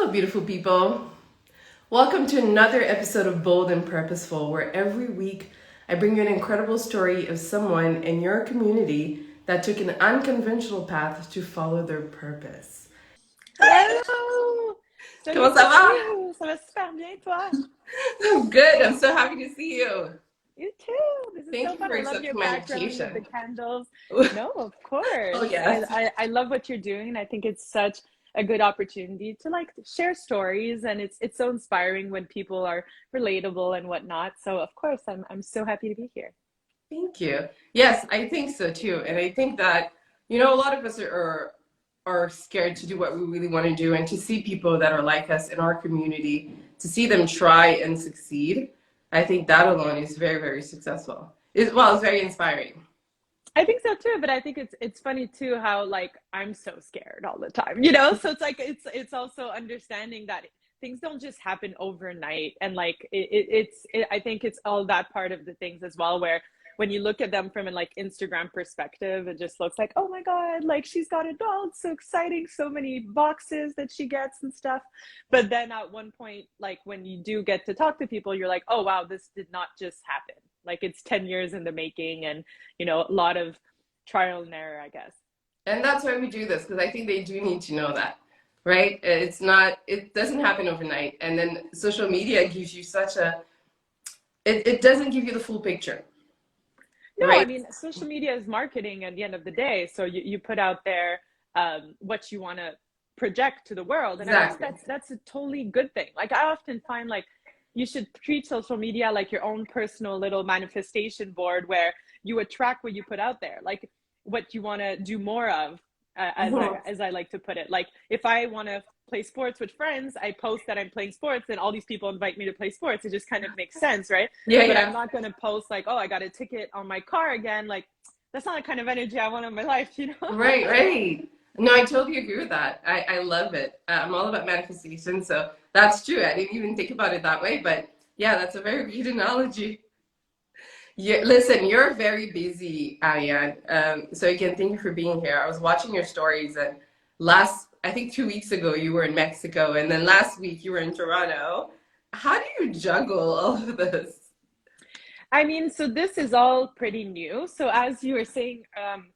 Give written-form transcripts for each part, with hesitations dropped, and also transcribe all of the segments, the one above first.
Hello, beautiful people. Welcome to another episode of Bold and Purposeful, where every week I bring you an incredible story of someone in your community that took an unconventional path to follow their purpose. Hello! Jolie, Comment ça va? ça va super bien, toi? I'm good. I'm so happy to see you. You too. This is Thank so you fun. for I love accepting your my background with the invitation. candles. No, of Oh, course. yes. I love what you're doing, and I think it's such a good opportunity to like share stories, and it's so inspiring when people are relatable and whatnot. So of course, I'm so happy to be here. Thank you. Yes, I think so too. And I think that, a lot of us are scared to do what we really want to do and to see people that are like us in our community, to see them try and succeed. I think that alone is very, very successful. It's very inspiring. I think so too, but I think it's funny too how like I'm so scared all the time, you know? So it's like it's also understanding that things don't just happen overnight, and like I think it's all that part of the things as well, where when you look at them from a like Instagram perspective, it just looks like, oh my God, like she's got a doll, it's so exciting, so many boxes that she gets and stuff. But then at one point, like when you do get to talk to people, you're like, oh wow, this did not just happen. Like it's 10 years in the making, and a lot of trial and error, I guess. And that's why we do this, because I think they do need to know that, right? It doesn't happen overnight. And then social media gives you it doesn't give you the full picture, No, I right? mean, social media is marketing at the end of the day. So you put out there what you want to project to the world. And I think Exactly. that's a totally good thing. Like I often find like you should treat social media like your own personal little manifestation board where you attract what you put out there, like what you want to do more of, Mhm. as I like to put it. Like if I want to play sports with friends, I post that I'm playing sports, and all these people invite me to play sports. It just kind of makes sense, right? Yeah, But I'm yeah. not going to post like, oh, I got a ticket on my car again. Like that's not the kind of energy I want in my life, you know? Right, right. No, I totally agree with that. I love it. I'm all about manifestation, so that's true. I didn't even think about it that way, but yeah, that's a very good analogy. Yeah, listen, you're very busy, Ariane. So again, thank you for being here. I was watching your stories, and I think 2 weeks ago, you were in Mexico, and then last week you were in Toronto. How do you juggle all of this? I mean, so this is all pretty new. So as you were saying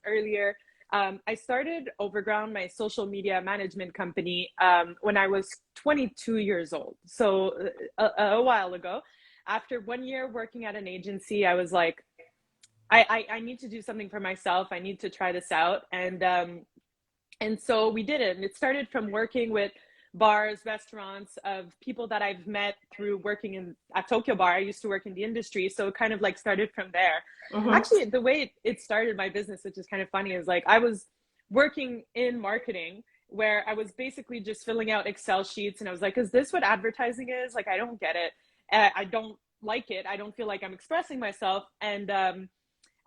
earlier, I started Overground, my social media management company, when I was 22 years old. So a while ago. After 1 year working at an agency, I was like, I need to do something for myself. I need to try this out. And so we did it. And it started from working with bars, restaurants, of people that I've met through working in at Tokyo Bar. I used to work in the industry, so it kind of like started from there. Hmm. Actually, the way it started my business, which is kind of funny, is like I was working in marketing where I was basically just filling out Excel sheets, and I was like, is this what advertising is? Like, I don't get it. I don't like it. I don't feel like I'm expressing myself. And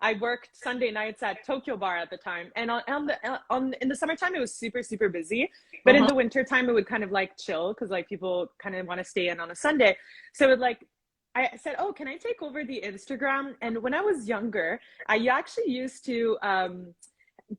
I worked Sunday nights at Tokyo Bar at the time, and on in the summertime it was super super busy, but in Hmm. the wintertime it would kind of like chill because like people kind of want to stay in on a Sunday. So it would like I said, oh, can I take over the Instagram? And when I was younger, I actually used to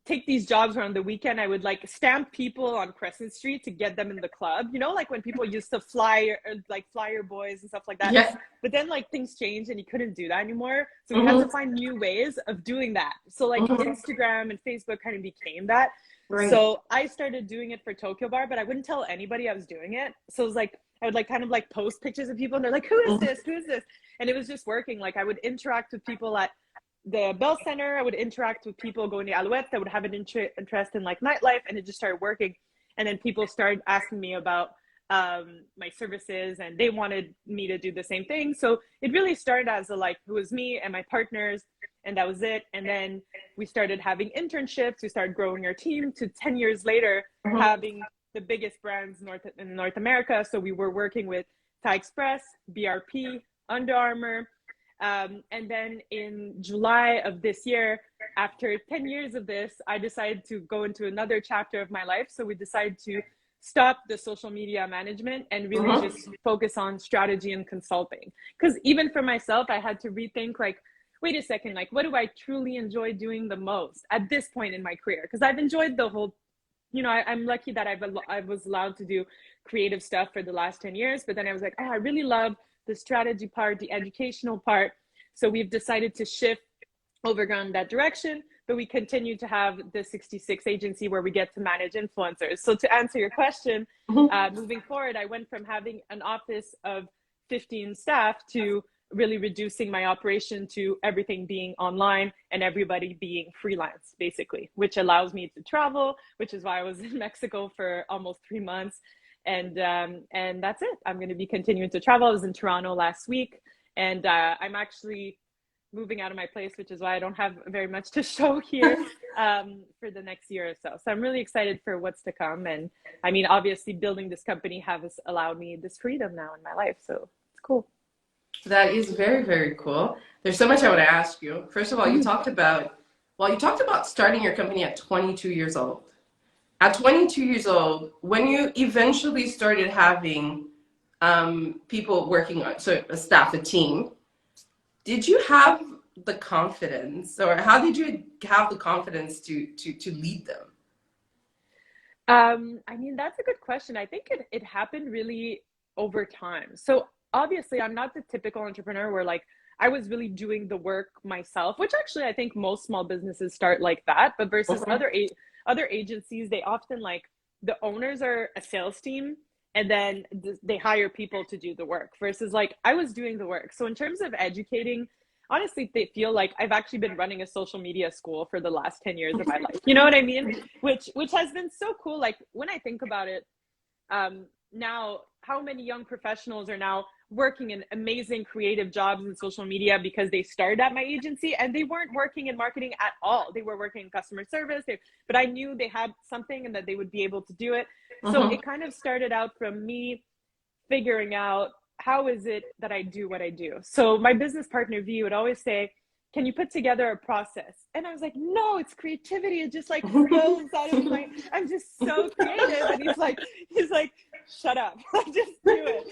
take these jobs where on the weekend I would like stamp people on Crescent Street to get them in the club. You know, like when people used to fly like flyer boys and stuff like that. Yeah. But then like things changed and you couldn't do that anymore. So we had to Hmm. find new ways of doing that. So like Hmm. Instagram and Facebook kind of became that. Right. So I started doing it for Tokyo Bar, but I wouldn't tell anybody I was doing it. So it was like I would like kind of like post pictures of people and they're like, who is this? Who is this? And it was just working. Like I would interact with people at the Bell Center. I would interact with people going to Alouette that would have an interest in like nightlife, and it just started working. And then people started asking me about my services, and they wanted me to do the same thing. So it really started as a like, it was me and my partners, and that was it. And then we started having internships. We started growing our team to 10 years later, Hmm. having the biggest brands in North America. So we were working with Thai Express, BRP, Under Armour, and then in July of this year, after 10 years of this, I decided to go into another chapter of my life. So we decided to stop the social media management and really Hmm. just focus on strategy and consulting. Because even for myself, I had to rethink like, wait a second, like what do I truly enjoy doing the most at this point in my career? Because I've enjoyed the whole I'm lucky that I was allowed to do creative stuff for the last 10 years, but then I was like, oh, I really love the strategy part, the educational part. So we've decided to shift over in that direction, but we continue to have the 66 agency where we get to manage influencers. So to answer your question, moving forward, I went from having an office of 15 staff to really reducing my operation to everything being online and everybody being freelance, basically, which allows me to travel, which is why I was in Mexico for almost 3 months. And that's it. I'm going to be continuing to travel. I was in Toronto last week, and I'm actually moving out of my place, which is why I don't have very much to show here for the next year or so. So I'm really excited for what's to come. And I mean, obviously building this company has allowed me this freedom now in my life. So it's cool. That is very, very cool. There's so much I want to ask you. First of all, you talked about starting your company at 22 years old. At 22 years old, when you eventually started having people working on, so a staff, a team, did you have the confidence, or how did you have the confidence to lead them? I mean, that's a good question. I think it happened really over time. So obviously, I'm not the typical entrepreneur where like I was really doing the work myself, which actually I think most small businesses start like that. But versus other agencies, they often like the owners are a sales team and then they hire people to do the work versus like I was doing the work. So in terms of educating, honestly, they feel like I've actually been running a social media school for the last 10 years of my life. You know what I mean? Which has been so cool. Like when I think about it, now how many young professionals are now working in amazing creative jobs in social media because they started at my agency and they weren't working in marketing at all. They were working in customer service, but I knew they had something and that they would be able to do it. So it kind of started out from me figuring out how is it that I do what I do. So my business partner V would always say, can you put together a process? And I was like, no, it's creativity. It just like flows out of my, I'm just so creative. And he's like, shut up, just do it.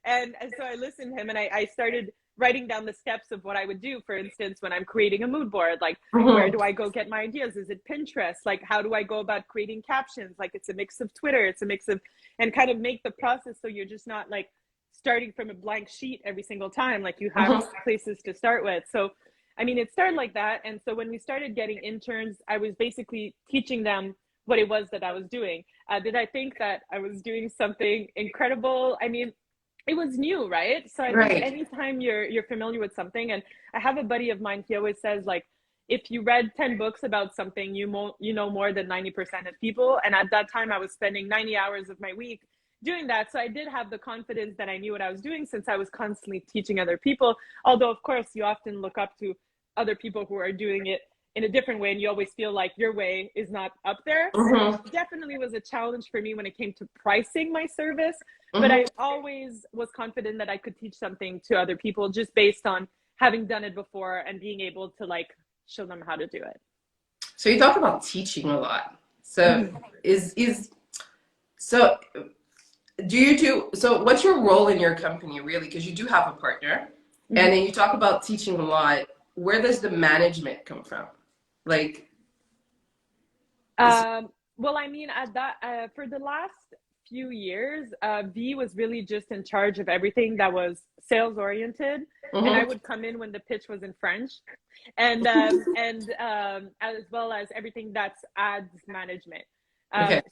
And so I listened to him and I started writing down the steps of what I would do. For instance, when I'm creating a mood board, like where do I go get my ideas? Is it Pinterest? Like, how do I go about creating captions? Like it's a mix of Twitter, it's a mix of, and kind of make the process so you're just not like starting from a blank sheet every single time. Like you have places to start with. So, I mean, it started like that. And so when we started getting interns, I was basically teaching them what it was that I was doing. Did I think that I was doing something incredible? I mean, it was new, right? So I think anytime you're familiar with something, and I have a buddy of mine, he always says like, if you read 10 books about something, you know more than 90% of people. And at that time I was spending 90 hours of my week doing that. So I did have the confidence that I knew what I was doing since I was constantly teaching other people. Although of course you often look up to other people who are doing it in a different way and you always feel like your way is not up there. It definitely was a challenge for me when it came to pricing my service, but I always was confident that I could teach something to other people just based on having done it before and being able to like show them how to do it. So you talk about teaching a lot. So so what's your role in your company really? Because you do have a partner, and then you talk about teaching a lot. Where does the management come from? Like, well, I mean, at that for the last few years, V was really just in charge of everything that was sales oriented, and I would come in when the pitch was in French, and as well as everything that's ads management.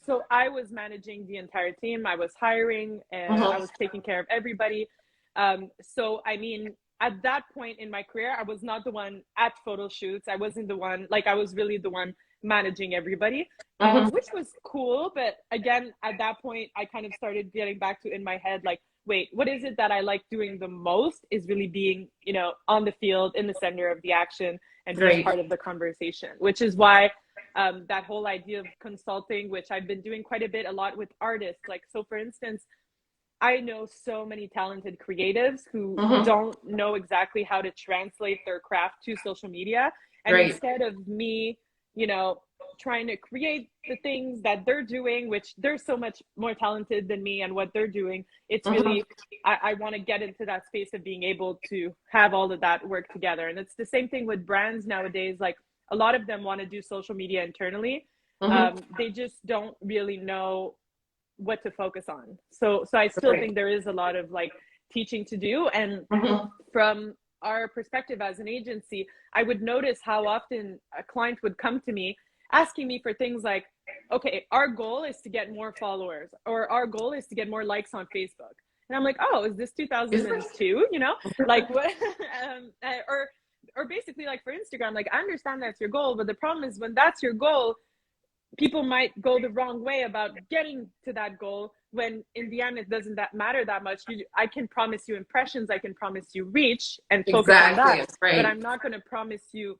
So I was managing the entire team. I was hiring, and I was taking care of everybody. So I mean, at that point in my career, I was not the one at photo shoots. I wasn't the one, like I was really the one managing everybody, which was cool. But again, at that point, I kind of started getting back to in my head, like, wait, what is it that I like doing the most is really being, you know, on the field, in the center of the action and being part of the conversation, which is why that whole idea of consulting, which I've been doing quite a lot with artists. Like, so for instance, I know so many talented creatives who don't know exactly how to translate their craft to social media. And instead of me, you know, trying to create the things that they're doing, which they're so much more talented than me and what they're doing, it's really, I want to get into that space of being able to have all of that work together. And it's the same thing with brands nowadays. Like a lot of them want to do social media internally. Mm-hmm. They just don't really know what to focus on. So I still Right. think there is a lot of like teaching to do. And Mm-hmm. from our perspective as an agency, I would notice how often a client would come to me asking me for things like, okay, our goal is to get more followers, or our goal is to get more likes on Facebook. And I'm like, oh, is this Is this? 2002? You know, like what? Or basically like for Instagram, like I understand that's your goal, but the problem is when that's your goal, people might go the wrong way about getting to that goal, when in the end it doesn't that matter that much. I can promise you impressions, I can promise you reach and focus on Exactly. that, That's but right. I'm not going to promise you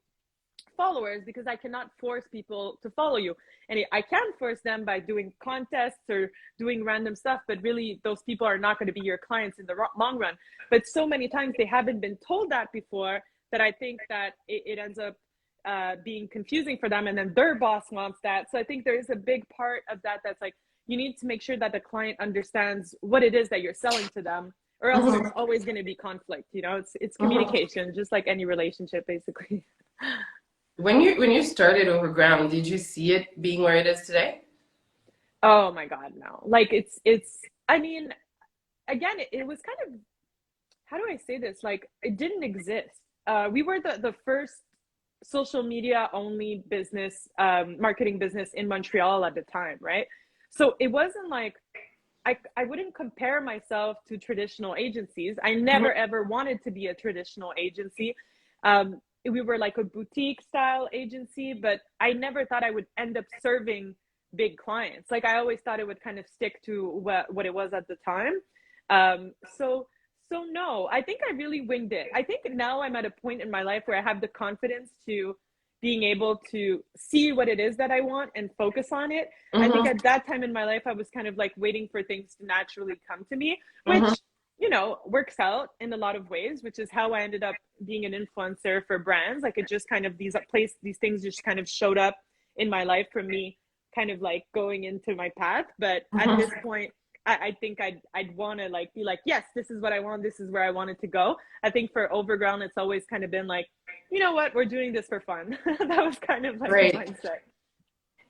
followers, because I cannot force people to follow you. And I can force them by doing contests or doing random stuff, but really those people are not going to be your clients in the long run. But so many times they haven't been told that before, that I think that it ends up being confusing for them, and then their boss wants that. So I think there is a big part of that that's like, you need to make sure that the client understands what it is that you're selling to them, or else there's Mm-hmm. always going to be conflict. You know, it's Mm-hmm. communication, just like any relationship basically. When you started Overground, did you see it being where it is today? Oh my God, no. Like I mean, again, it was kind of, how do I say this? Like it didn't exist. We were the first social media only business, marketing business in Montreal at the time, right? So it wasn't like, I wouldn't compare myself to traditional agencies. I never ever wanted to be a traditional agency. We were like a boutique style agency, but I never thought I would end up serving big clients. Like I always thought it would kind of stick to what it was at the time. So no, I think I really winged it. I think now I'm at a point in my life where I have the confidence to being able to see what it is that I want and focus on it. I think Mm-hmm. at that time in my life, I was kind of like waiting for things to naturally come to me, Mm-hmm. which, you know, works out in a lot of ways, which is how I ended up being an influencer for brands. Like it just kind of, these things just kind of showed up in my life for me, kind of like going into my path. But at this Mm-hmm. point, I think I'd want to like be like, yes, this is what I want. This is where I wanted to go. I think for Overground, it's always kind of been like, you know what, we're doing this for fun. That was kind of like the Great. mindset.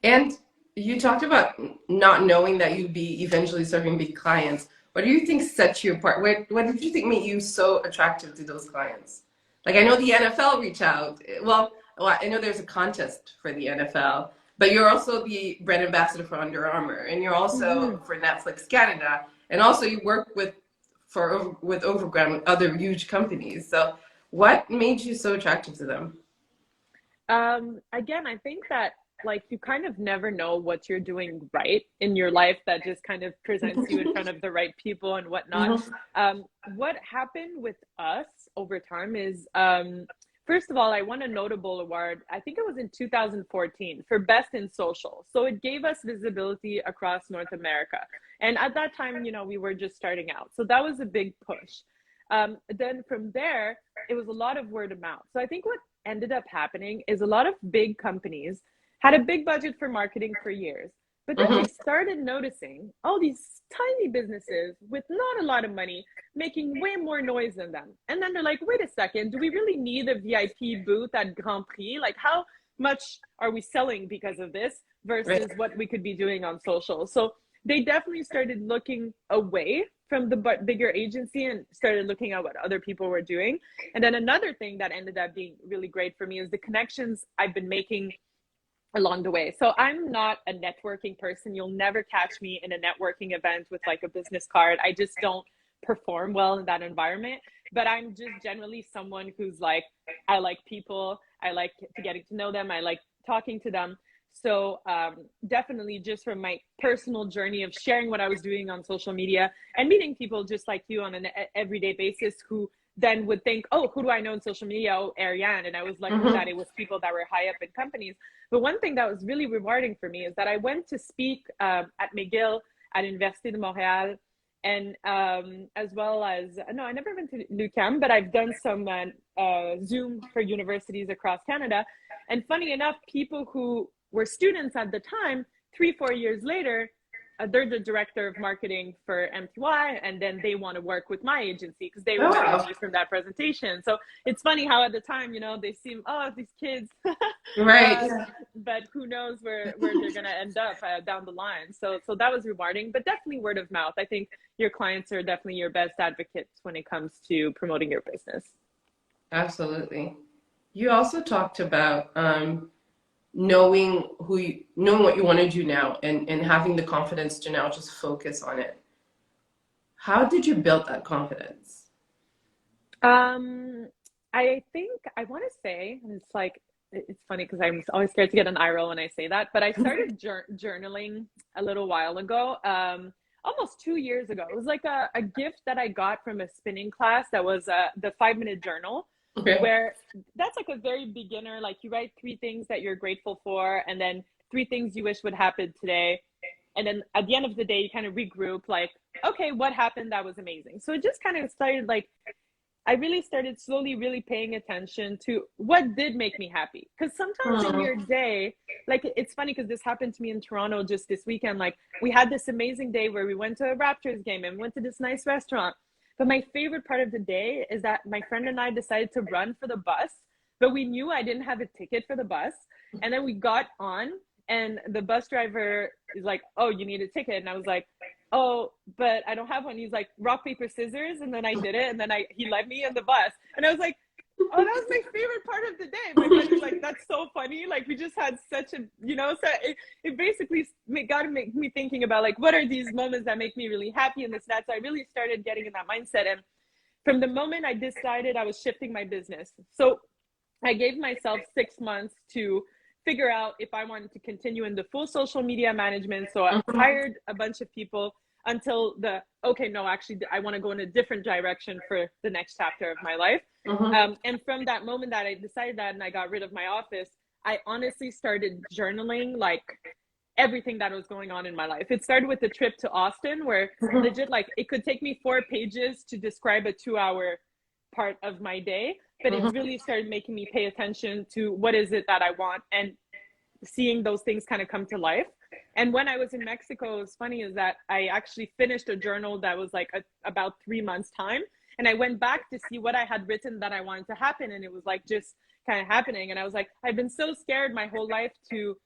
And you talked about not knowing that you'd be eventually serving big clients. What do you think sets you apart? What did you think made you so attractive to those clients? Like I know the NFL reach out. Well, I know there's a contest for the NFL, but you're also the brand ambassador for Under Armour, and you're Mm-hmm. also for Netflix Canada, and also you work with Overground, other huge companies. So, what made you so attractive to them? Again, I think that like you kind of never know what you're doing right in your life that just kind of presents you in front of the right people and whatnot. Mhm. What happened with us over time is, first of all, I won a notable award. I think it was in 2014 for Best in Social. So it gave us visibility across North America. And at that time, you know, we were just starting out. So that was a big push. Then from there, it was a lot of word of mouth. So I think what ended up happening is a lot of big companies had a big budget for marketing for years, but then they Mhm. started noticing all these tiny businesses with not a lot of money making way more noise than them. And then they're like, wait a second, do we really need a VIP booth at Grand Prix? Like, how much are we selling because of this Right. versus what we could be doing on social? So they definitely started looking away from the bigger agency and started looking at what other people were doing. And then another thing that ended up being really great for me is the connections I've been making along the way. So I'm not a networking person. You'll never catch me in a networking event with like a business card. I just don't perform well in that environment. But I'm just generally someone who's like, I like people. I like to getting to know them. I like talking to them. So definitely just from my personal journey of sharing what I was doing on social media and meeting people just like you on an everyday basis who then would think, oh, who do I know in social media? Oh, Ariane. And I was lucky that Mhm. it was people that were high up in companies. But one thing that was really rewarding for me is that I went to speak at McGill at Université de Montréal, and as well as, no, I never went to l'UQAM, but I've done some Zoom for universities across Canada. And funny enough, people who were students at the time, 3, 4 years later, they're the director of marketing for MTY, and then they want to work with my agency because they Oh, remember wow. me from that presentation. So it's funny how at the time, you know, they seem, oh, these kids, Right. but who knows where they're gonna end up down the line. So that was rewarding, but definitely word of mouth. I think your clients are definitely your best advocates when it comes to promoting your business. Absolutely. You also talked about knowing knowing what you want to do now and having the confidence to now just focus on it. How did you build that confidence? Um, I think I want to say, and it's like, it's funny because I'm always scared to get an eye roll when I say that, but I started journaling a little while ago, almost 2 years ago. It was like a gift that I got from a spinning class that was the 5 minute journal, Okay. where that's like a very beginner, like you write 3 things that you're grateful for, and then 3 things you wish would happen today. And then at the end of the day, you kind of regroup, like, okay, what happened that was amazing? So it just kind of started like, I really started slowly really paying attention to what did make me happy. Because sometimes in your day, like it's funny because this happened to me in Toronto just this weekend. Like we had this amazing day where we went to a Raptors game and went to this nice restaurant. But my favorite part of the day is that my friend and I decided to run for the bus, but we knew I didn't have a ticket for the bus. And then we got on and the bus driver is like, oh, you need a ticket. And I was like, oh, but I don't have one. He's like, rock, paper, scissors. And then I did it. And then he led me in the bus. And I was like, oh, that was my favorite part of the day. My friend was like, that's so funny. Like we just had such a, you know, so it basically got to make me thinking about like, what are these moments that make me really happy and this, that. So I really started getting in that mindset. And from the moment I decided I was shifting my business. So I gave myself 6 months to figure out if I wanted to continue in the full social media management. So I hired a bunch of people until okay, no, actually, I want to go in a different direction for the next chapter of my life. And from that moment that I decided that and I got rid of my office, I honestly started journaling like everything that was going on in my life. It started with the trip to Austin where legit, like it could take me 4 pages to describe a 2-hour part of my day, but it really started making me pay attention to what is it that I want and seeing those things kind of come to life. And when I was in Mexico, what's funny is that I actually finished a journal that was like about 3 months time. And I went back to see what I had written that I wanted to happen. And it was like just kind of happening. And I was like, I've been so scared my whole life to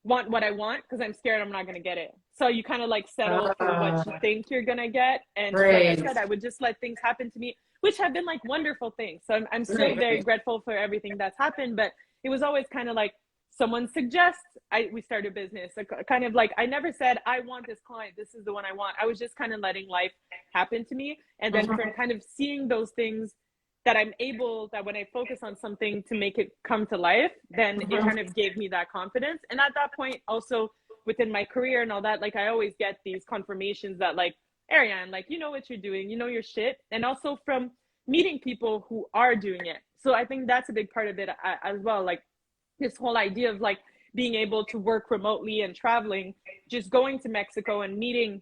want what I want because I'm scared I'm not going to get it. So you kind of like settle for what you think you're going to get. And like I said, I would just let things happen to me, which have been like wonderful things. So I'm still very grateful for everything that's happened. But it was always kind of like, someone suggests we start a business, kind of like I never said I want this client, this is the one I want. I was just kind of letting life happen to me, and then from kind of seeing those things that I'm able, that when I focus on something to make it come to life, then it kind of gave me that confidence. And at that point also within my career and all that, like I always get these confirmations that like, Ariane, like you know what you're doing, you know your shit. And also from meeting people who are doing it. So I think that's a big part of it as well. Like this whole idea of like being able to work remotely and traveling, just going to Mexico and meeting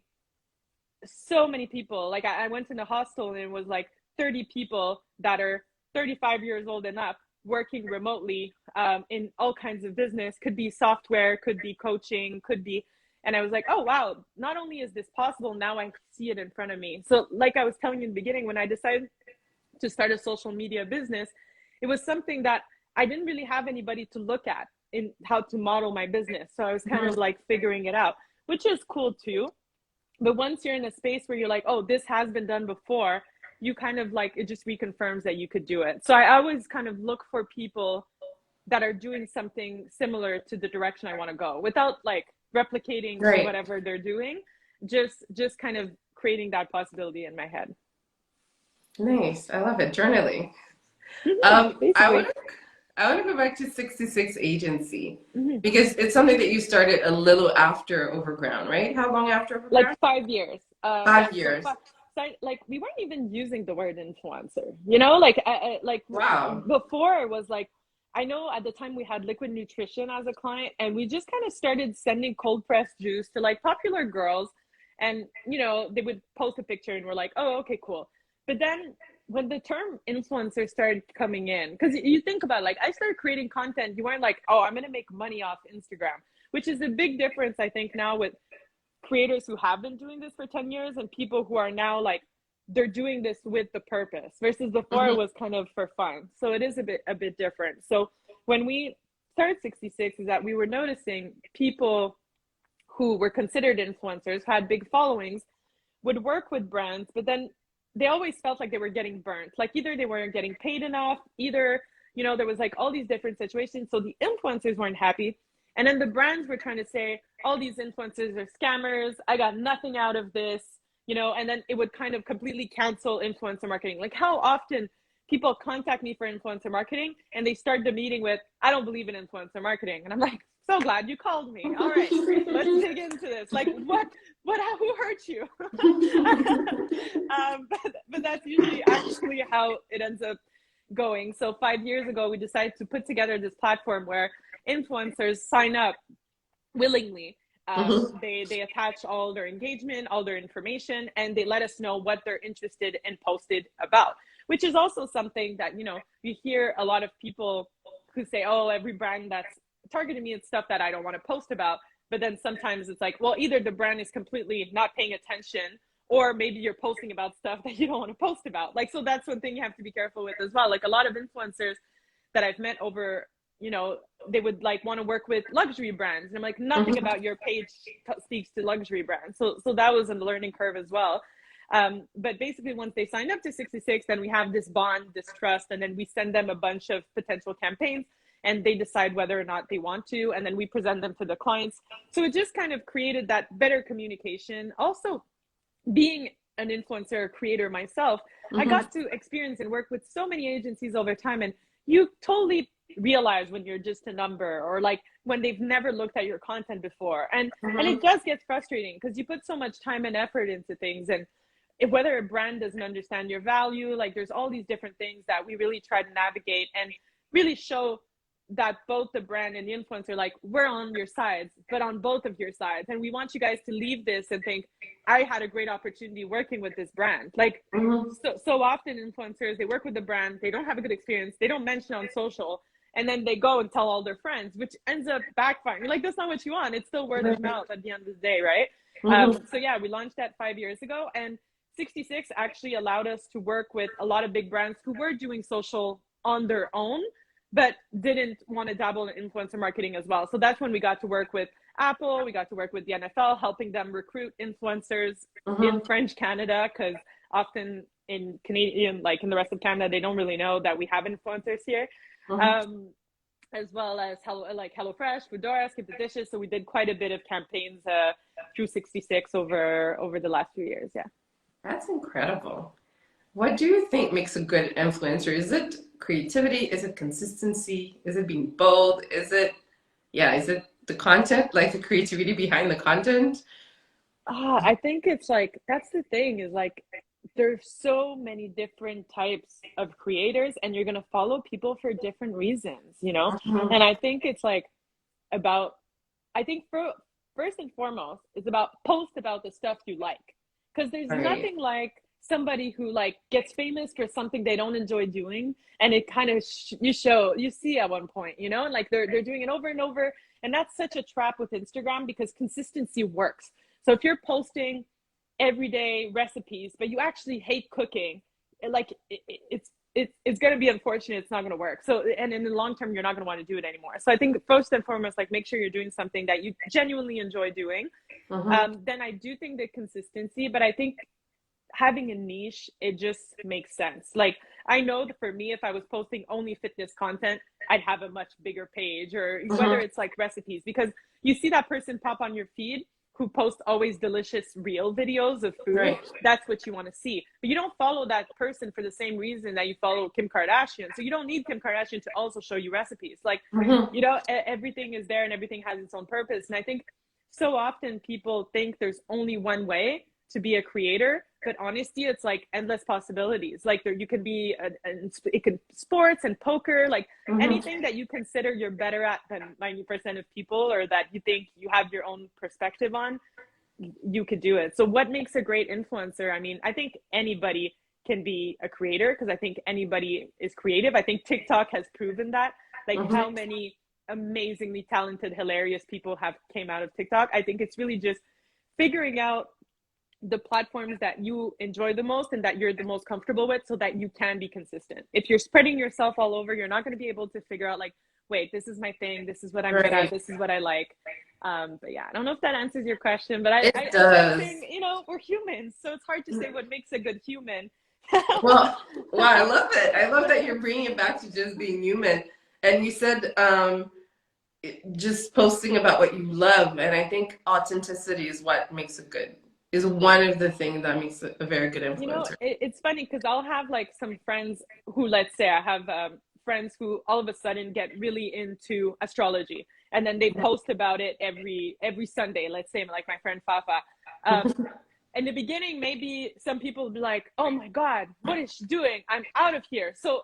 so many people. Like I went in a hostel and it was like 30 people that are 35 years old and up working remotely in all kinds of business. Could be software, could be coaching, could be, and I was like, oh wow, not only is this possible, now I see it in front of me. So like I was telling you in the beginning, when I decided to start a social media business, it was something that I didn't really have anybody to look at in how to model my business. So I was kind of like figuring it out, which is cool too. But once you're in a space where you're like, oh, this has been done before, you kind of like, it just reconfirms that you could do it. So I always kind of look for people that are doing something similar to the direction I want to go without like replicating whatever they're doing, just kind of creating that possibility in my head. Nice. I love it. Journaling. I want to go back to 66 Agency because it's something that you started a little after Overground, right? How long after Overground? Like 5 years. 5 years. So like we weren't even using the word influencer, you know, like wow. Before it was like, I know at the time we had Liquid Nutrition as a client and we just kind of started sending cold pressed juice to like popular girls and, you know, they would post a picture and we're like, oh, okay, cool. But then when the term influencer started coming in, because you think about like, I started creating content, you weren't like, oh, I'm going to make money off Instagram, which is a big difference, I think, now with creators who have been doing this for 10 years and people who are now like, they're doing this with the purpose versus before it was kind of for fun. So it is a bit different. So when we started 66 is that we were noticing people who were considered influencers, who had big followings, would work with brands, but then they always felt like they were getting burnt. Like either they weren't getting paid enough, either, you know, there was like all these different situations. So the influencers weren't happy. And then the brands were trying to say, all these influencers are scammers. I got nothing out of this, you know, and then it would kind of completely cancel influencer marketing. Like how often people contact me for influencer marketing and they start the meeting with, I don't believe in influencer marketing. And I'm like, so glad you called me. All right, let's dig into this. Like who hurt you? But that's usually actually how it ends up going. So 5 years ago, we decided to put together this platform where influencers sign up willingly. They attach all their engagement, all their information, and they let us know what they're interested in posted about, which is also something that, you know, you hear a lot of people who say, oh, every brand that's targeting me, it's stuff that I don't want to post about. But then sometimes it's like, well, either the brand is completely not paying attention, or maybe you're posting about stuff that you don't want to post about. Like, so that's one thing you have to be careful with as well. Like a lot of influencers that I've met over, you know, they would like want to work with luxury brands. And I'm like, nothing about your page speaks to luxury brands. So that was a learning curve as well. But basically once they signed up to 66, then we have this bond, this trust, and then we send them a bunch of potential campaigns and they decide whether or not they want to, and then we present them to the clients. So it just kind of created that better communication. Also, being an influencer creator myself, I got to experience and work with so many agencies over time, and you totally realize when you're just a number, or like when they've never looked at your content before, and it does get frustrating because you put so much time and effort into things, and whether a brand doesn't understand your value, like there's all these different things that we really try to navigate and really show that both the brand and the influencer, like, we're on your sides, but on both of your sides. And we want you guys to leave this and think, I had a great opportunity working with this brand. Like, so often influencers, they work with the brand, they don't have a good experience, they don't mention on social, and then they go and tell all their friends, which ends up backfiring. You're like, that's not what you want. It's still word of mouth at the end of the day, right? So yeah, we launched that 5 years ago, and 66 actually allowed us to work with a lot of big brands who were doing social on their own, but didn't want to dabble in influencer marketing as well. So that's when we got to work with Apple, we got to work with the NFL, helping them recruit influencers in French Canada, because often in Canadian, like in the rest of Canada, they don't really know that we have influencers here. As well as HelloFresh, Foodora, Skip the Dishes. So we did quite a bit of campaigns through 66 over the last few years. Yeah. That's incredible. What do you think makes a good influencer? Is it creativity? Is it consistency? Is it being bold? Is it the content, like the creativity behind the content? I think it's like, that's the thing, is like, there's so many different types of creators, and you're going to follow people for different reasons, you know? And I think it's like first and foremost, it's about post about the stuff you like. Because there's nothing like somebody who like gets famous for something they don't enjoy doing, and it kind of you see at one point, you know, and like they're doing it over and over, and that's such a trap with Instagram, because consistency works. So if you're posting everyday recipes but you actually hate cooking, it's going to be unfortunate. It's not going to work. So, and in the long term, you're not going to want to do it anymore. So I think first and foremost, like, make sure you're doing something that you genuinely enjoy doing. Then I do think the consistency, but I think having a niche, it just makes sense. Like, I know that for me, if I was posting only fitness content, I'd have a much bigger page, or whether it's like recipes, because you see that person pop on your feed who posts always delicious real videos of food. That's what you want to see. But you don't follow that person for the same reason that you follow Kim Kardashian. So you don't need Kim Kardashian to also show you recipes. Like, you know, everything is there and everything has its own purpose. And I think so often people think there's only one way to be a creator, but honestly, it's like endless possibilities. Like, there, you can be it can sports and poker, like anything that you consider you're better at than 90% of people, or that you think you have your own perspective on, you could do it. So what makes a great influencer? I mean, I think anybody can be a creator, because I think anybody is creative. I think TikTok has proven that, like how many amazingly talented, hilarious people have came out of TikTok. I think it's really just figuring out the platforms that you enjoy the most and that you're the most comfortable with, so that you can be consistent. If you're spreading yourself all over, you're not going to be able to figure out like, wait, this is my thing, this is what I'm good at, this is what I like. But yeah, I don't know if that answers your question, but It I'm does. guessing, we're humans, so it's hard to say what makes a good human. Well, I love it. I love that you're bringing it back to just being human. And you said just posting about what you love, and I think authenticity is what makes it good. Is one of the things that makes it a very good influencer. It's funny because I'll have like some friends who, let's say I have friends who all of a sudden get really into astrology, and then they post about it every Sunday, let's say, like my friend Fafa. In the beginning, maybe some people will be like, oh my God, what is she doing? I'm out of here. So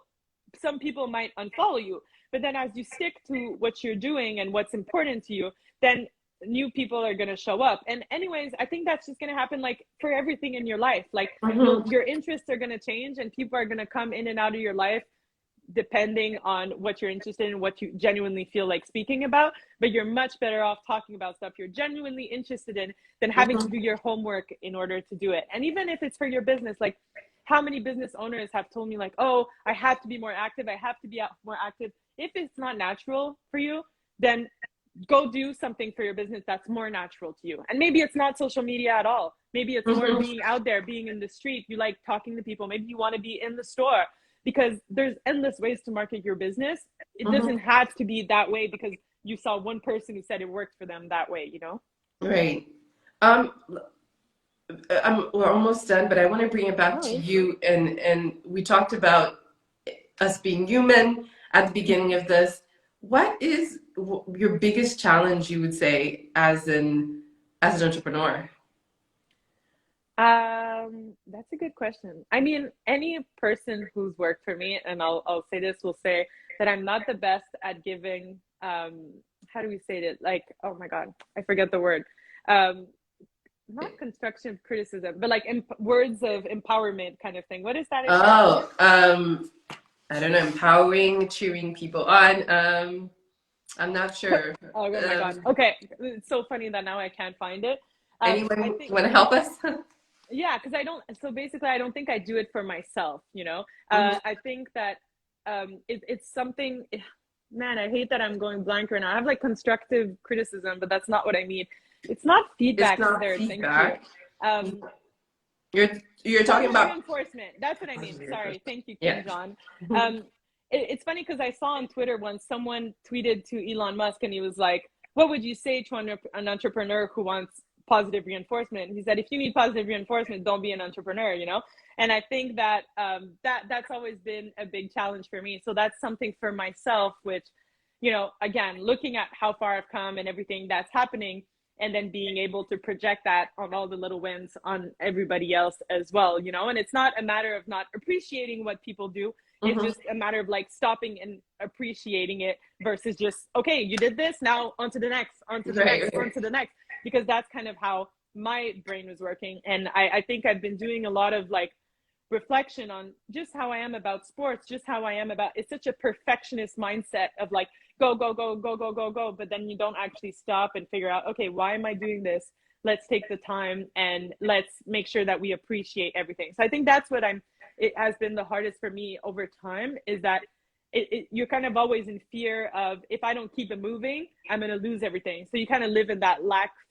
some people might unfollow you. But then as you stick to what you're doing and what's important to you, then new people are going to show up. And anyways, I think that's just going to happen like for everything in your life. Like your interests are going to change, and people are going to come in and out of your life depending on what you're interested in, what you genuinely feel like speaking about. But you're much better off talking about stuff you're genuinely interested in than having to do your homework in order to do it. And even if it's for your business, like how many business owners have told me like, oh, I have to be more active, I have to be more active. If it's not natural for you, then go do something for your business that's more natural to you. And maybe it's not social media at all. Maybe it's more being out there, being in the street. You like talking to people. Maybe you want to be in the store, because there's endless ways to market your business. It doesn't have to be that way because you saw one person who said it worked for them that way, Right. We're almost done, but I want to bring it back to you. And we talked about us being human at the beginning of this. What is your biggest challenge, you would say, as an entrepreneur? That's a good question. I mean, any person who's worked for me, and I'll say this, will say that I'm not the best at giving, how do we say it? Like, oh my God, I forget the word. Not constructive criticism, but like words of empowerment kind of thing. What is that? Oh, I don't know, empowering, cheering people on. I'm not sure. Oh my God. Okay. It's so funny that now I can't find it. Anyone want to help us? Yeah, because so basically I don't think I do it for myself, I think that it's something, man, I hate that I'm going blank right now. I have like constructive criticism, but that's not what I mean. It's not feedback. It's not either. feedback. Thank you. You're talking about reinforcement. That's what I mean. Sorry. Thank you, King John. It's funny because I saw on Twitter once someone tweeted to Elon Musk, and he was like, what would you say to an entrepreneur who wants positive reinforcement? He said, if you need positive reinforcement, don't be an entrepreneur, And I think that that's always been a big challenge for me. So that's something for myself, which, again, looking at how far I've come and everything that's happening, and then being able to project that on all the little wins on everybody else as well, And it's not a matter of not appreciating what people do. It's just a matter of like stopping and appreciating it versus just, okay, you did this, now on to the next, on to the next, on to the next, because that's kind of how my brain was working. And I think I've been doing a lot of like reflection on just how I am about sports, just how I am about, it's such a perfectionist mindset of like, go, go, go, go, go, go, go. But then you don't actually stop and figure out, okay, why am I doing this? Let's take the time and let's make sure that we appreciate everything. So I think that's what it has been the hardest for me over time, is that you're kind of always in fear of, if I don't keep it moving, I'm going to lose everything. So you kind of live in that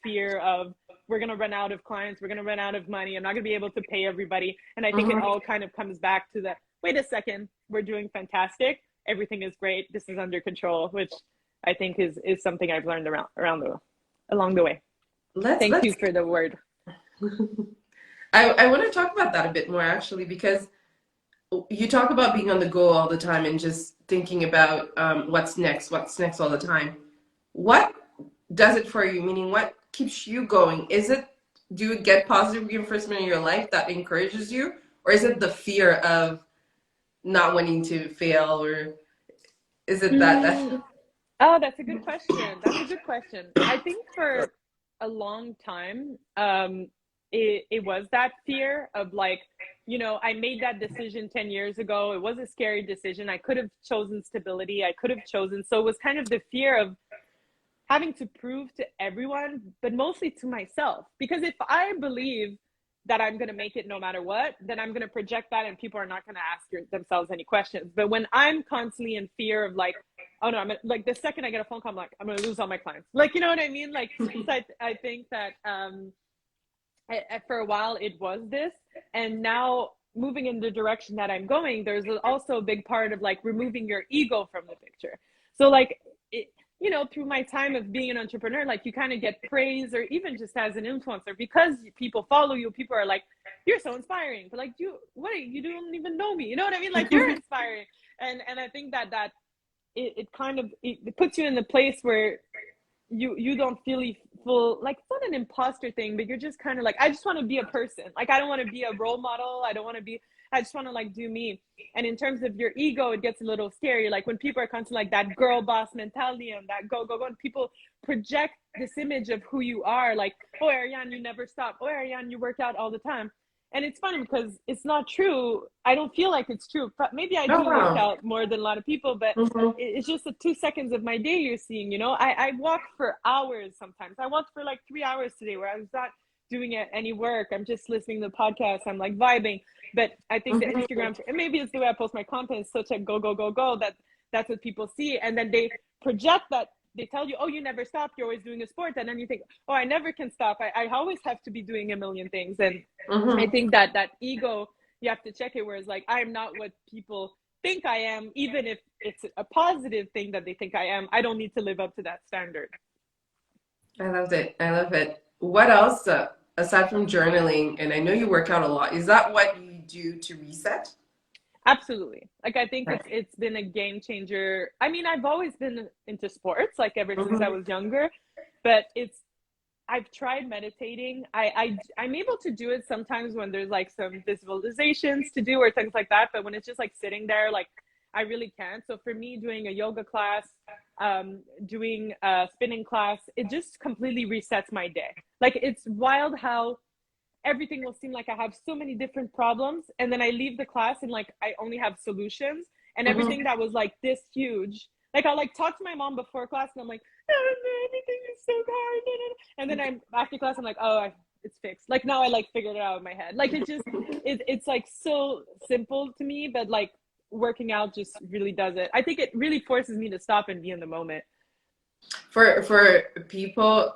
fear of, we're going to run out of clients, we're going to run out of money, I'm not going to be able to pay everybody. And I think it all kind of comes back to the, wait a second, we're doing fantastic, everything is great, this is under control, which I think is something I've learned along the way. Thank you for the word. I want to talk about that a bit more, actually, because you talk about being on the go all the time and just thinking about what's next all the time. What does it for you? Meaning, what keeps you going? Do you get positive reinforcement in your life that encourages you? Or is it the fear of not wanting to fail? Or is it that? Oh, that's a good question. I think for a long time, it was that fear of like, I made that decision 10 years ago. It was a scary decision. I could have chosen stability. I could have chosen. So it was kind of the fear of, having to prove to everyone, but mostly to myself. Because if I believe that I'm going to make it no matter what, then I'm going to project that and people are not going to ask themselves any questions. But when I'm constantly in fear of like, oh no, I'm like the second I get a phone call, I'm like, I'm going to lose all my clients. Like, you know what I mean? Like, so I think that for a while it was this, and now moving in the direction that I'm going, there's also a big part of like removing your ego from the picture. So like, you know, through my time of being an entrepreneur, like you kind of get praise, or even just as an influencer, because people follow you, people are like, you're so inspiring. But like, you don't even know me. You know what I mean? Like, you're inspiring. And I think that it kind of, it puts you in the place where you don't feel full, like it's not an imposter thing, but you're just kind of like, I just want to be a person. Like, I don't want to be a role model. I just want to like do me. And in terms of your ego, it gets a little scary. Like when people are constantly like that girl boss mentality and that go, and people project this image of who you are. Like, oh, Ariane, you never stop. Oh, Ariane, you work out all the time. And it's funny because it's not true. I don't feel like it's true. Maybe I do work out more than a lot of people, but it's just the 2 seconds of my day you're seeing, you know. I walk for hours sometimes. I walked for like 3 hours today where I was not doing any work. I'm just listening to the podcast. I'm like vibing. But I think the Instagram, and maybe it's the way I post my content, is such a go, that's what people see. And then they project that. They tell you, oh, you never stop. You're always doing a sport. And then you think, oh, I never can stop. I always have to be doing a million things. And I think that ego, you have to check it, where it's like, I'm not what people think I am. Even if it's a positive thing that they think I am, I don't need to live up to that standard. I loved it. I love it. What else, aside from journaling, and I know you work out a lot, is that what you do to reset? Absolutely. Like, I think it's been a game changer. I mean, I've always been into sports, like ever since I was younger, but I've tried meditating. I'm able to do it sometimes when there's like some visualizations to do or things like that. But when it's just like sitting there, like I really can't. So for me, doing a yoga class, doing a spinning class, it just completely resets my day. Like, it's wild how everything will seem like I have so many different problems, and then I leave the class and like I only have solutions, and everything that was like this huge, like I'll like talk to my mom before class and I'm like, oh, everything is so hard, and then I'm after class I'm like, oh, it's fixed. Like now I like figured it out in my head. Like it's like so simple to me, but like working out just really does it. I think it really forces me to stop and be in the moment. For people,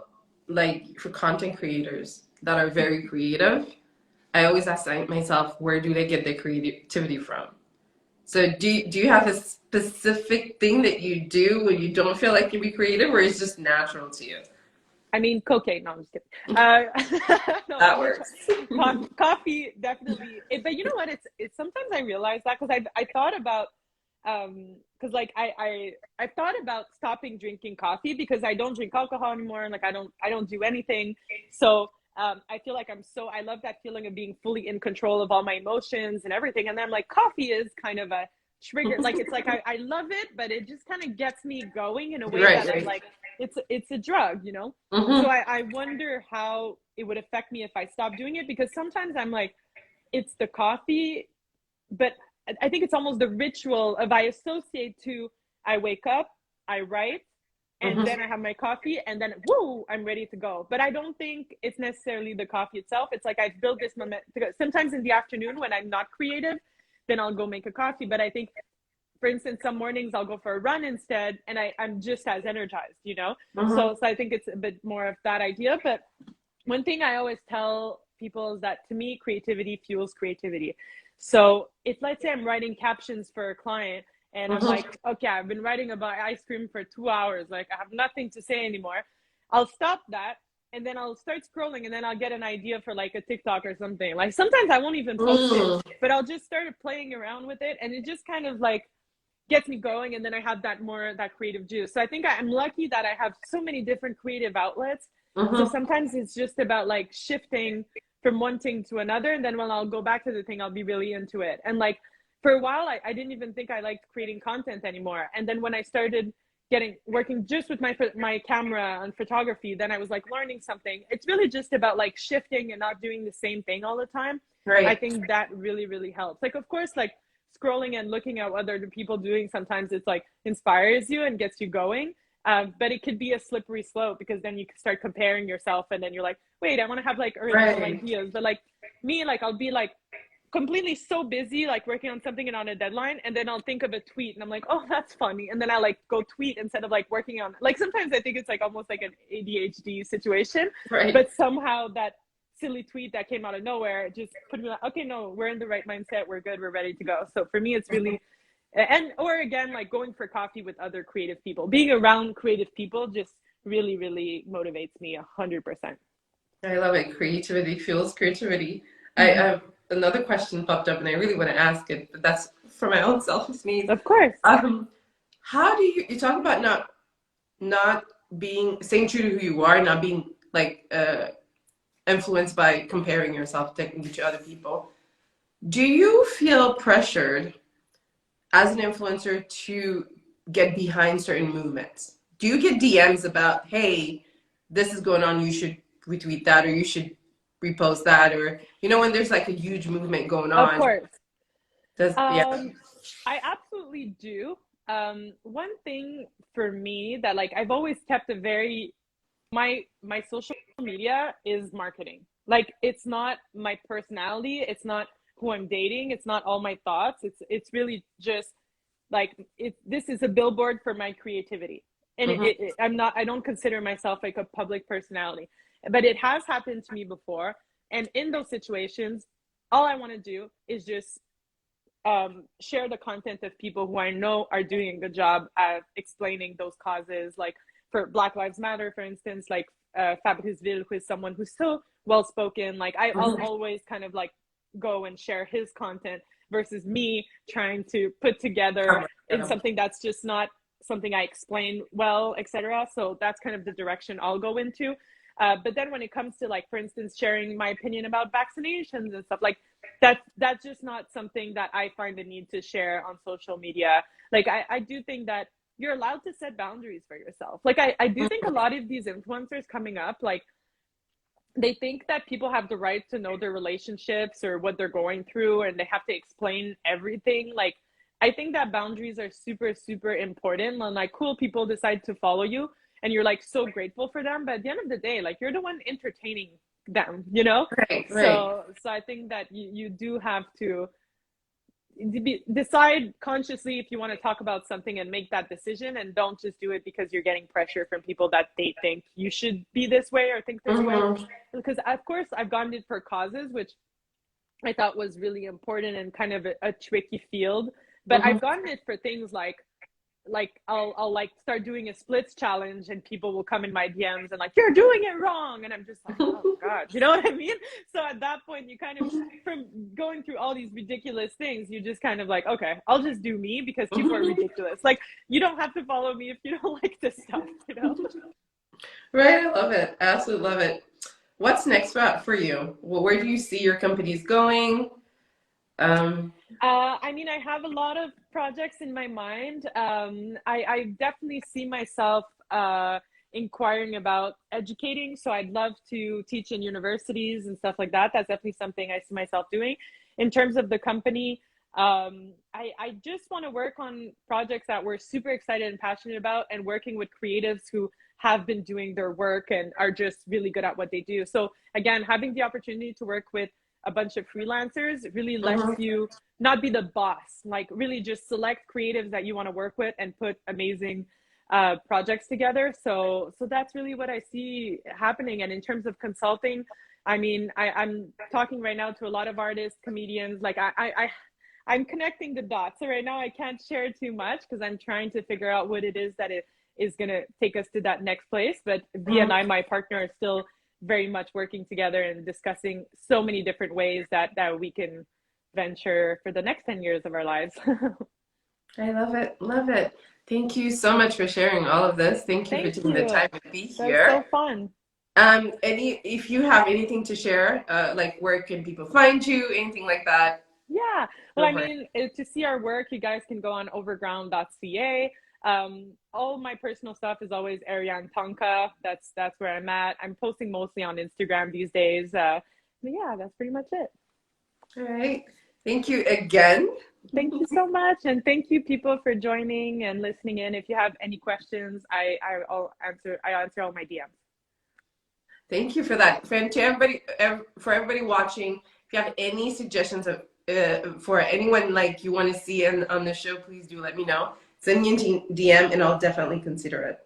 like for content creators that are very creative, I always ask myself, where do they get their creativity from? So do you have a specific thing that you do when you don't feel like you be creative, or it's just natural to you? I mean, cocaine. No, I'm just kidding. No, that works. Coffee, definitely. But you know what? It's sometimes I realize that because I thought about, because like I thought about stopping drinking coffee because I don't drink alcohol anymore, and like I don't do anything. So I feel like I love that feeling of being fully in control of all my emotions and everything. And then I'm like, coffee is kind of a trigger. Like, it's like I love it, but it just kind of gets me going in a way that I'm like, it's a drug, you know? So I wonder how it would affect me if I stopped doing it, because sometimes I'm like, it's the coffee, but I think it's almost the ritual of I associate to, I wake up, I write, and then I have my coffee, and then woo, I'm ready to go. But I don't think it's necessarily the coffee itself. It's like I've built this moment. Sometimes in the afternoon when I'm not creative, then I'll go make a coffee. But I think, for instance, some mornings I'll go for a run instead, and I'm just as energized, you know? So I think it's a bit more of that idea. But one thing I always tell people is that, to me, creativity fuels creativity. So if, let's say I'm writing captions for a client, and I'm like, okay, I've been writing about ice cream for 2 hours. Like, I have nothing to say anymore. I'll stop that, and then I'll start scrolling, and then I'll get an idea for like a TikTok or something. Like, sometimes I won't even post it, but I'll just start playing around with it, and it just kind of like gets me going, and then I have that creative juice. So I think I'm lucky that I have so many different creative outlets. So sometimes it's just about like shifting from one thing to another, and then when I'll go back to the thing, I'll be really into it. And like, for a while, I didn't even think I liked creating content anymore. And then when I started working just with my camera and photography, then I was like learning something. It's really just about like shifting and not doing the same thing all the time. Right. I think that really, really helps. Like, of course, like scrolling and looking at what other people doing, sometimes it's like inspires you and gets you going. But it could be a slippery slope, because then you start comparing yourself, and then you're like, wait, I want to have like original Right. ideas. But like me, like I'll be like completely so busy, like working on something and on a deadline, and then I'll think of a tweet and I'm like, oh, that's funny, and then I like go tweet instead of like working on, like sometimes I think it's like almost like an ADHD situation, Right. but somehow that silly tweet that came out of nowhere just put me like, okay, no, we're in the right mindset, we're good, we're ready to go. So for me, it's really, and or again, like going for coffee with other creative people, being around creative people just really, really motivates me 100%. I love it. Creativity fuels creativity. I Mm-hmm. have another question popped up, and I really want to ask it, but that's for my own selfish needs. Of course. How do you talk about not being staying true to who you are, not being like influenced by comparing yourself technically to other people? Do you feel pressured as an influencer to get behind certain movements? Do you get DMs about, hey, this is going on, you should retweet that, or you should repost that, or when there's like a huge movement going Of on? course. Yeah. I absolutely do. One thing for me that like I've always kept a very, my social media is marketing. Like it's not my personality, it's not who I'm dating, it's not all my thoughts. It's really just like this is a billboard for my creativity. And I don't consider myself like a public personality. But it has happened to me before. And in those situations, all I want to do is just share the content of people who I know are doing a good job at explaining those causes. Like for Black Lives Matter, for instance, like Fabrice Ville, who is someone who's so well spoken. Like I'll always kind of like go and share his content versus me trying to put together in something that's just not something I explain well, etc. So that's kind of the direction I'll go into. But then when it comes to like, for instance, sharing my opinion about vaccinations and stuff, like that's just not something that I find the need to share on social media. Like I do think that you're allowed to set boundaries for yourself. Like I do think a lot of these influencers coming up, like they think that people have the right to know their relationships or what they're going through, and they have to explain everything. Like I think that boundaries are super, super important. And like cool, people decide to follow you and you're like so grateful for them, but at the end of the day, like you're the one entertaining them, you know? Right. So I think that you do have to decide consciously if you want to talk about something and make that decision, and don't just do it because you're getting pressure from people that they think you should be this way or think this way. Because of course I've gone in for causes which I thought was really important and kind of a tricky field, but I've gotten it for things like I'll like start doing a splits challenge and people will come in my DMs and like, you're doing it wrong, and I'm just like, oh god, you know what I mean? So at that point you kind of, from going through all these ridiculous things, you just kind of like, okay, I'll just do me because people are ridiculous. Like you don't have to follow me if you don't like this stuff, you know? Right. I love it. I absolutely love it. What's next for you? Well, where do you see your companies going? I mean, I have a lot of projects in my mind. I definitely see myself inquiring about educating. So I'd love to teach in universities and stuff like that. That's definitely something I see myself doing. In terms of the company, I just want to work on projects that we're super excited and passionate about, and working with creatives who have been doing their work and are just really good at what they do. So again, having the opportunity to work with a bunch of freelancers really lets you not be the boss, like really just select creatives that you want to work with and put amazing projects together. So that's really what I see happening. And in terms of consulting, I mean, I'm talking right now to a lot of artists, comedians, like I'm connecting the dots. So right now I can't share too much because I'm trying to figure out what it is that it is going to take us to that next place. But V and I, my partner, are still very much working together and discussing so many different ways that we can venture for the next 10 years of our lives. I love it. Love it. Thank you so much for sharing all of this. Thank you for taking the time to be here. That's so fun. If you have anything to share, like where can people find you, anything like that? Yeah. Well, I mean, to see our work, you guys can go on overground.ca. All my personal stuff is always Ariane Tonka. That's where I'm at. I'm posting mostly on Instagram these days. But yeah, that's pretty much it. All right. Thank you again. Thank you so much. And thank you people for joining and listening in. If you have any questions, I answer all my DMs. Thank you for that. For everybody watching, if you have any suggestions of for anyone like you want to see on the show, please do let me know. Send me a DM and I'll definitely consider it.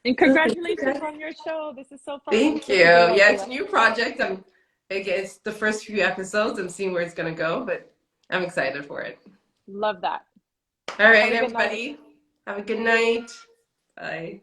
And So thank you, congratulations guys. on your show. This is so fun. I'm Thank you. so super Yeah, lucky. it's a new project. I guess the first few episodes, I'm seeing where it's gonna go, but I'm excited for it. Love that. All Have right, a good night. everybody. Have a good night. Bye.